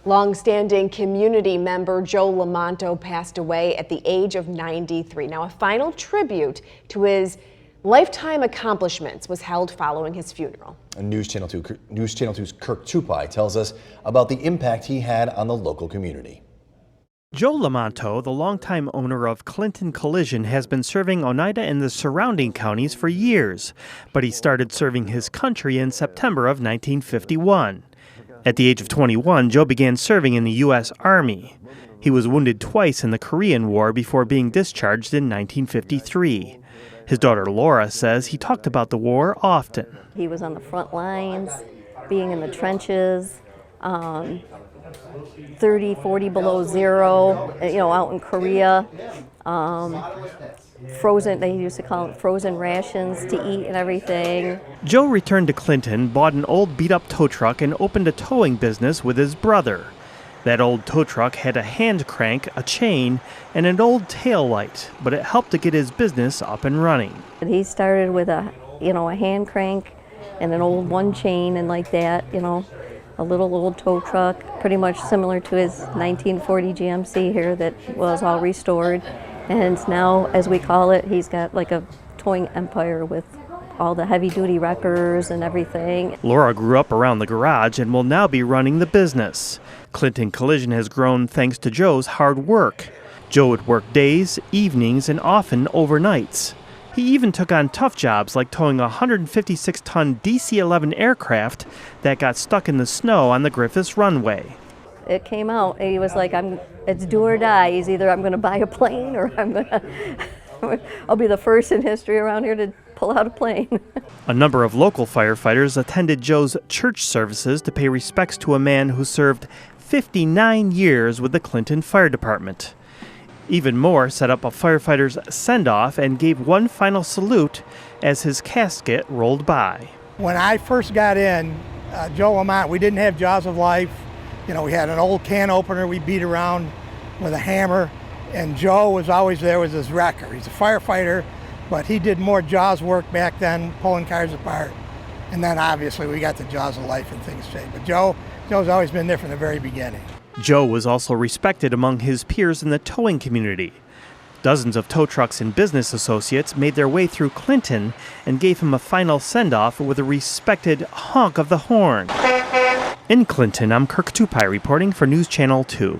Long-standing community member Joe Lomanto passed away at the age of 93. Now, a final tribute to his lifetime accomplishments was held following his funeral. News Channel 2's Kirk Tupai tells us about the impact he had on the local community. Joe Lomanto, the longtime owner of Clinton Collision, has been serving Oneida and the surrounding counties for years, but he started serving his country in September of 1951. At the age of 21, Joe began serving in the U.S. Army. He was wounded twice in the Korean War before being discharged in 1953. His daughter Laura says he talked about the war often. He was on the front lines, being in the trenches, 30, 40 below zero, out in Korea. Frozen, they used to call it frozen rations to eat and everything. Joe returned to Clinton, bought an old beat-up tow truck, and opened a towing business with his brother. That old tow truck had a hand crank, a chain, and an old tail light, but it helped to get his business up and running. He started with a hand crank and an old one chain and like that, a little old tow truck, pretty much similar to his 1940 GMC here that was all restored. And now, as we call it, he's got like a towing empire with all the heavy-duty wreckers and everything. Laura grew up around the garage and will now be running the business. Clinton Collision has grown thanks to Joe's hard work. Joe would work days, evenings, and often overnights. He even took on tough jobs like towing a 156-ton DC-11 aircraft that got stuck in the snow on the Griffiths runway. It came out, and he was like, it's do or die. He's either I'm going to buy a plane or I'll be the first in history around here to pull out a plane. A number of local firefighters attended Joe's church services to pay respects to a man who served 59 years with the Clinton Fire Department. Even more set up a firefighter's send-off and gave one final salute as his casket rolled by. When I first got in, Joe Lomanto, we didn't have Jaws of Life. We had an old can opener we beat around with a hammer, and Joe was always there with his wrecker. He's a firefighter, but he did more Jaws work back then, pulling cars apart. And then obviously we got the Jaws of Life and things changed. But Joe's always been there from the very beginning. Joe was also respected among his peers in the towing community. Dozens of tow trucks and business associates made their way through Clinton and gave him a final send-off with a respected honk of the horn. In Clinton, I'm Kirk Tupai reporting for News Channel 2.